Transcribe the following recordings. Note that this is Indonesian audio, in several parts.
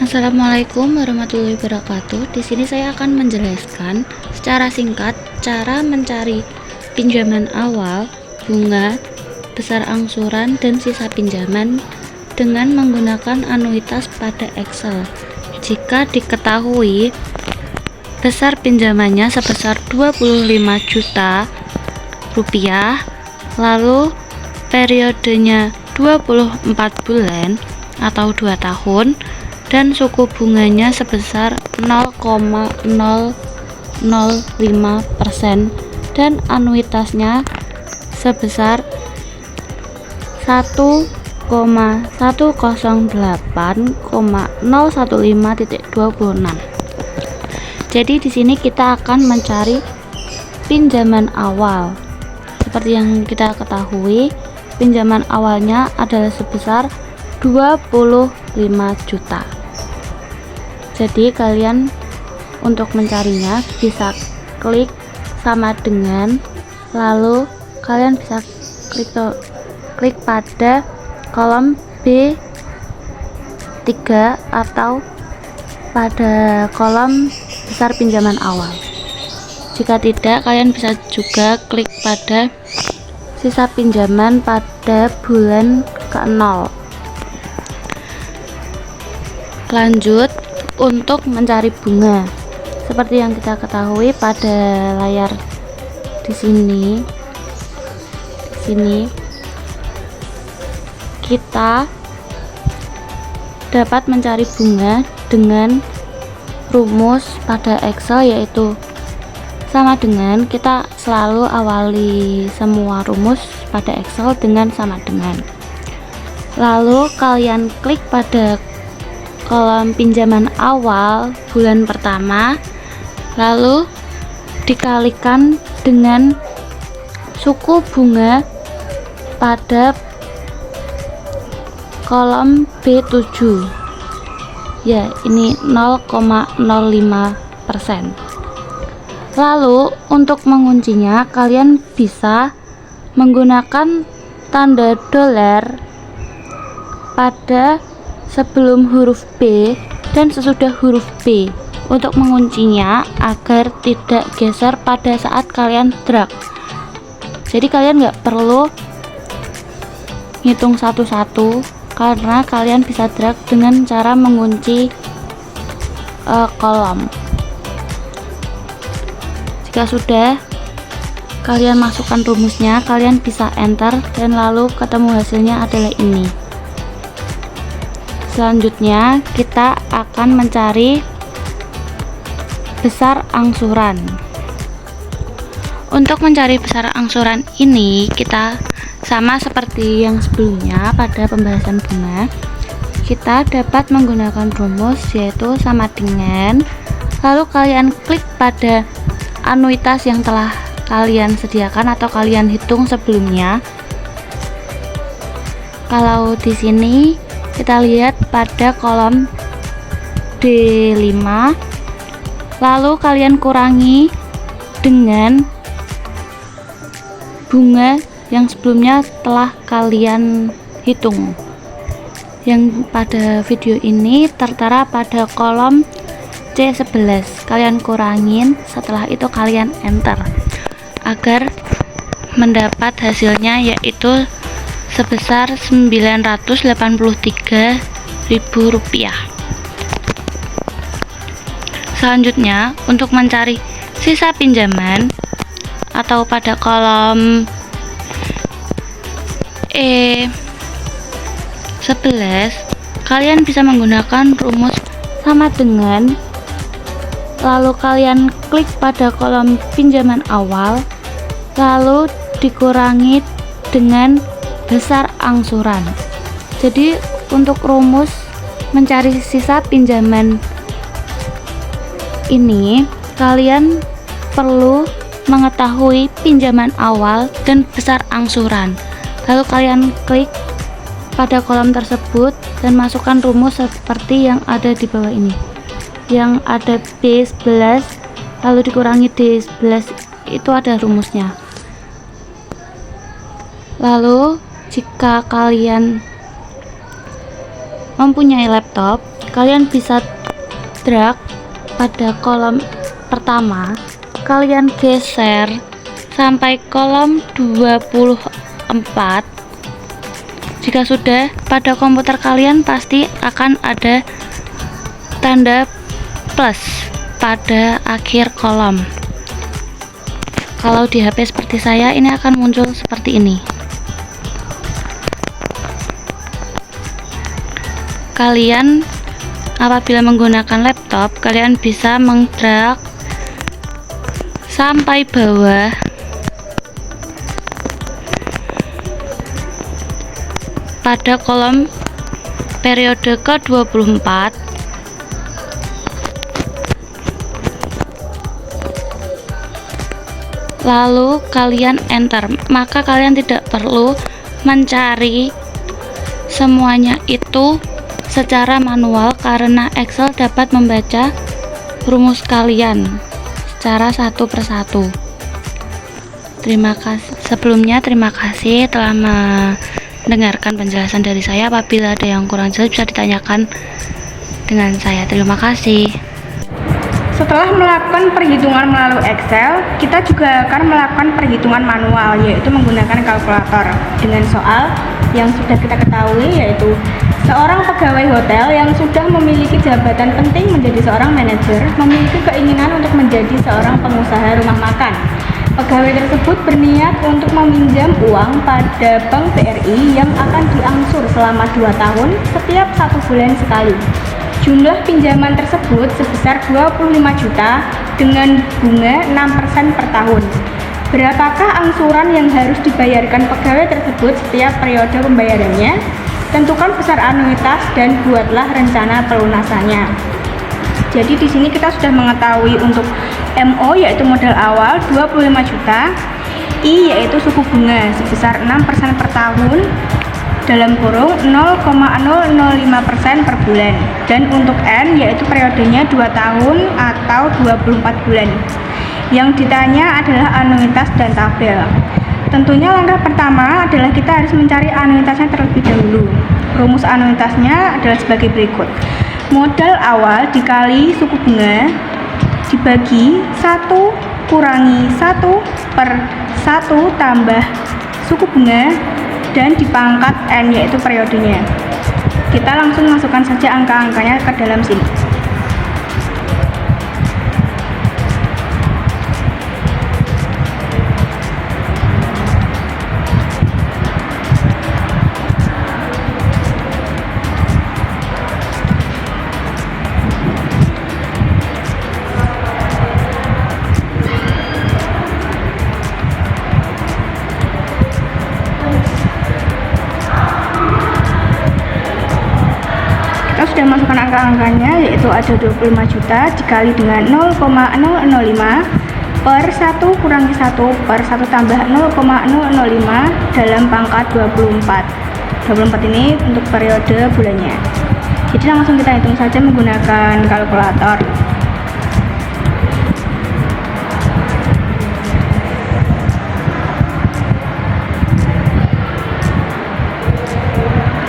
Assalamualaikum warahmatullahi wabarakatuh. Di sini saya akan menjelaskan secara singkat cara mencari pinjaman awal, bunga, besar angsuran, dan sisa pinjaman dengan menggunakan anuitas pada Excel. Jika diketahui besar pinjamannya sebesar 25 juta rupiah, lalu periodenya 24 bulan atau 2 tahun, dan suku bunganya sebesar 0,005% dan anuitasnya sebesar 1,108,015.26. Jadi di sini kita akan mencari pinjaman awal. Seperti yang kita ketahui, pinjaman awalnya adalah sebesar 25 juta. Jadi kalian untuk mencarinya bisa klik sama dengan, lalu kalian bisa klik pada kolom B3 atau pada kolom besar pinjaman awal. Jika tidak, kalian bisa juga klik pada sisa pinjaman pada bulan ke-0. Lanjut, untuk mencari bunga, seperti yang kita ketahui pada layar di sini kita dapat mencari bunga dengan rumus pada Excel, yaitu sama dengan, kita selalu awali semua rumus pada Excel dengan sama dengan. Lalu kalian klik pada kolom pinjaman awal bulan pertama, lalu dikalikan dengan suku bunga pada kolom B7, ya ini 0,05%. Lalu untuk menguncinya, kalian bisa menggunakan tanda dolar pada sebelum huruf B dan sesudah huruf B untuk menguncinya agar tidak geser pada saat kalian drag. Jadi kalian nggak perlu ngitung satu-satu, karena kalian bisa drag dengan cara mengunci kolom. Jika sudah kalian masukkan rumusnya, kalian bisa enter dan lalu ketemu hasilnya adalah ini. Selanjutnya kita akan mencari besar angsuran. Untuk mencari besar angsuran ini, kita sama seperti yang sebelumnya pada pembahasan bunga, kita dapat menggunakan rumus yaitu sama dengan, lalu kalian klik pada anuitas yang telah kalian sediakan atau kalian hitung sebelumnya. Kalau di sini kita lihat pada kolom D5, lalu kalian kurangi dengan bunga yang sebelumnya telah kalian hitung, yang pada video ini tertera pada kolom C11. Kalian kurangin, setelah itu kalian enter agar mendapat hasilnya, yaitu sebesar Rp983.000. Selanjutnya, untuk mencari sisa pinjaman atau pada kolom E11, kalian bisa menggunakan rumus sama dengan, lalu kalian klik pada kolom pinjaman awal, lalu dikurangi dengan besar angsuran. Jadi untuk rumus mencari sisa pinjaman ini, kalian perlu mengetahui pinjaman awal dan besar angsuran. Lalu kalian klik pada kolom tersebut dan masukkan rumus seperti yang ada di bawah ini, yang ada B11 lalu dikurangi D11, itu ada rumusnya. Lalu jika kalian mempunyai laptop, kalian bisa drag pada kolom pertama, kalian geser sampai kolom 24. Jika sudah, pada komputer kalian pasti akan ada tanda plus pada akhir kolom. Kalau di HP seperti saya, ini akan muncul seperti ini. Kalian apabila menggunakan laptop, kalian bisa mengdrag sampai bawah pada kolom periode ke-24. Lalu kalian enter, maka kalian tidak perlu mencari semuanya itu secara manual karena Excel dapat membaca rumus kalian secara satu persatu. Terima kasih sebelumnya, terima kasih telah mendengarkan penjelasan dari saya. Apabila ada yang kurang jelas bisa ditanyakan dengan saya. Terima kasih. Setelah melakukan perhitungan melalui Excel, kita juga akan melakukan perhitungan manual, yaitu menggunakan kalkulator dengan soal yang sudah kita ketahui, yaitu seorang pegawai hotel yang sudah memiliki jabatan penting menjadi seorang manajer memiliki keinginan untuk menjadi seorang pengusaha rumah makan. Pegawai tersebut berniat untuk meminjam uang pada Bank BRI yang akan diangsur selama 2 tahun setiap 1 bulan sekali. Jumlah pinjaman tersebut sebesar 25 juta dengan bunga 6% per tahun. Berapakah angsuran yang harus dibayarkan pegawai tersebut setiap periode pembayarannya? Tentukan besar anuitas dan buatlah rencana pelunasannya. Jadi di sini kita sudah mengetahui untuk MO yaitu modal awal 25 juta, I yaitu suku bunga sebesar 6% per tahun dalam kurung 0,005% per bulan, dan untuk N yaitu periodenya 2 tahun atau 24 bulan. Yang ditanya adalah anuitas dan tabel. Tentunya langkah pertama adalah kita harus mencari anuitasnya terlebih dahulu. Rumus anuitasnya adalah sebagai berikut. Modal awal dikali suku bunga dibagi 1 kurangi 1 per 1 tambah suku bunga dan dipangkat N yaitu periodenya. Kita langsung masukkan saja angka-angkanya ke dalam sini. Sudah masukkan angka-angkanya, yaitu ada 25 juta dikali dengan 0,005 per 1 kurangi 1 per 1 tambah 0,005 dalam pangkat 24. 24 ini untuk periode bulannya. Jadi langsung kita hitung saja menggunakan kalkulator.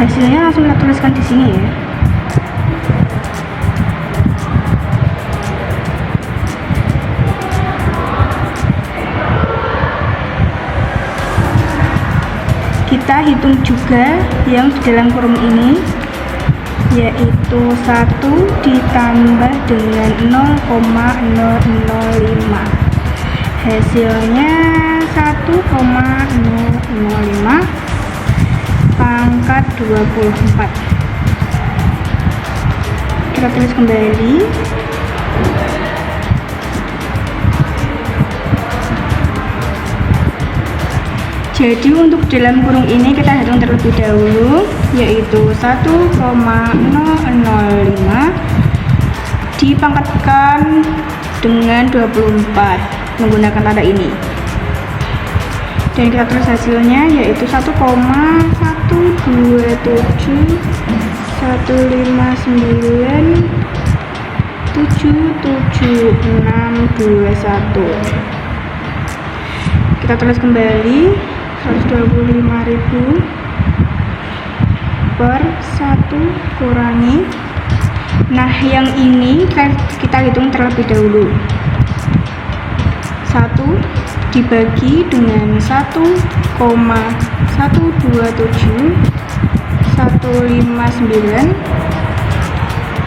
Hasilnya langsung kita tuliskan di sini ya. Kita hitung juga yang di dalam kurung ini, yaitu 1 ditambah dengan 0,005. Hasilnya 1,005 pangkat 24. Kita tulis kembali. Jadi untuk dalam kurung ini kita hitung terlebih dahulu, yaitu 1,005 dipangkatkan dengan 24 menggunakan tanda ini. Dan kita tulis hasilnya yaitu 1,127,159,77621. Kita tulis kembali 125.000 per 1 kurangi Nah, yang ini kita hitung terlebih dahulu. 1 dibagi dengan 1,127 159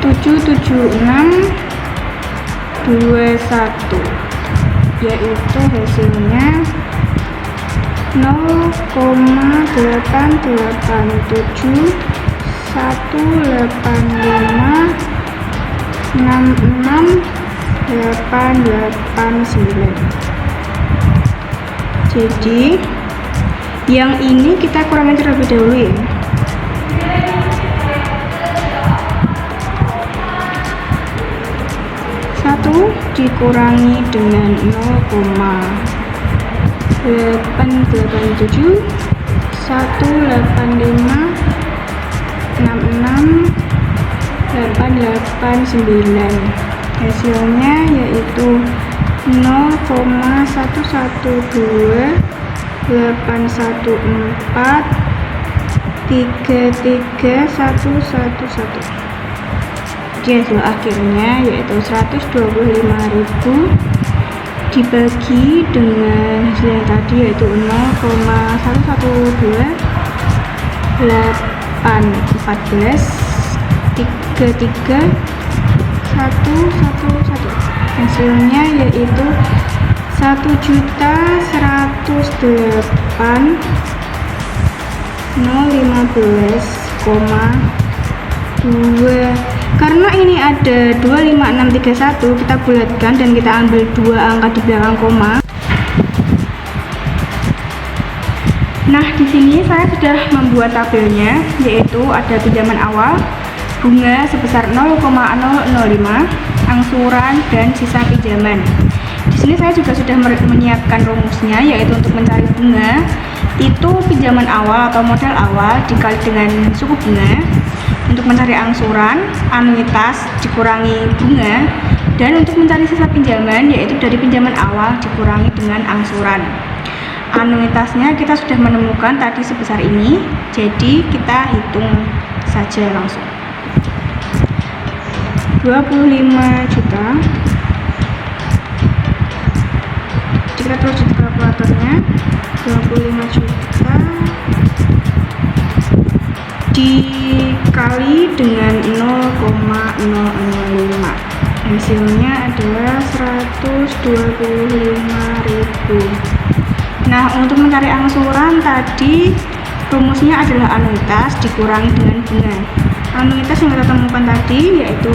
776 21, yaitu hasilnya 0,887 185 66 889. Jadi yang ini kita kurangi terlebih dahulu ya. 1 dikurangi dengan 0,887 185 66 889, hasilnya yaitu 0,112 814 33111. Jadi hasil akhirnya yaitu 125.000 dibagi dengan hasil yang tadi yaitu 0,112 814 33111, hasilnya yaitu 1.108.015,2. Karena ini ada 25631, kita bulatkan dan kita ambil dua angka di belakang koma. Nah, di sini saya sudah membuat tabelnya, yaitu ada pinjaman awal, bunga sebesar 0,005, angsuran dan sisa pinjaman. Di sini saya juga sudah menyiapkan rumusnya, yaitu untuk mencari bunga itu pinjaman awal atau modal awal dikali dengan suku bunga. Untuk mencari angsuran, anuitas dikurangi bunga, dan untuk mencari sisa pinjaman yaitu dari pinjaman awal dikurangi dengan angsuran. Anuitasnya kita sudah menemukan tadi sebesar ini, jadi kita hitung saja langsung. 25 juta. Kita terus di kalkulatornya. 25 juta dikali dengan 0,005, hasilnya adalah 125.000. Nah, untuk mencari angsuran tadi rumusnya adalah anuitas dikurangi dengan bunga. Anuitas yang kita temukan tadi yaitu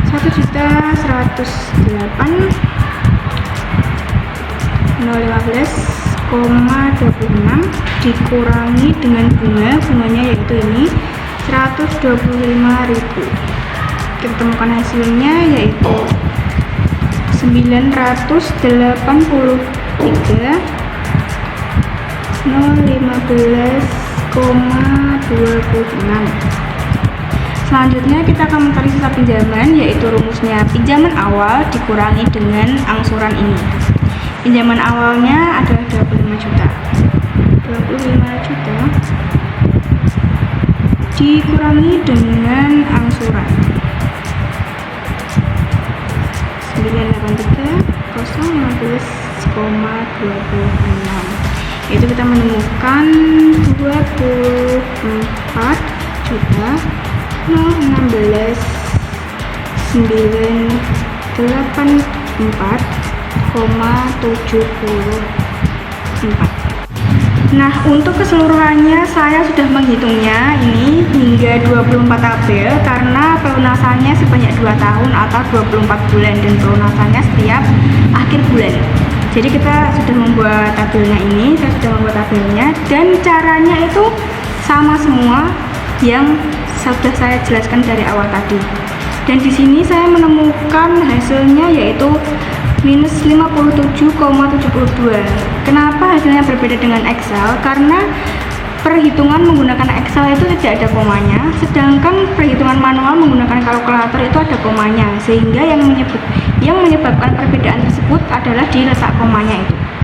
1.108.015,26 dikurangi dengan bunganya yaitu ini 125.000. Kita temukan hasilnya yaitu 983.015,26. Selanjutnya kita akan mencari sisa pinjaman, yaitu rumusnya pinjaman awal dikurangi dengan angsuran ini. Pinjaman awalnya adalah 25 juta. 25 juta dikurangi dengan angsuran 983.015,26, itu kita menemukan 24 juta 16.984,74. Nah, untuk keseluruhannya saya sudah menghitungnya ini hingga 24 tabel karena pelunasannya sebanyak 2 tahun atau 24 bulan dan pelunasannya setiap akhir bulan. Jadi kita sudah membuat tabelnya ini, saya sudah membuat tabelnya dan caranya itu sama semua yang sudah saya jelaskan dari awal tadi. Dan di sini saya menemukan hasilnya yaitu minus 57,72. Kenapa hasilnya berbeda dengan Excel? Karena perhitungan menggunakan Excel itu tidak ada komanya, sedangkan perhitungan manual menggunakan kalkulator itu ada komanya, sehingga yang menyebabkan perbedaan tersebut adalah di letak komanya itu.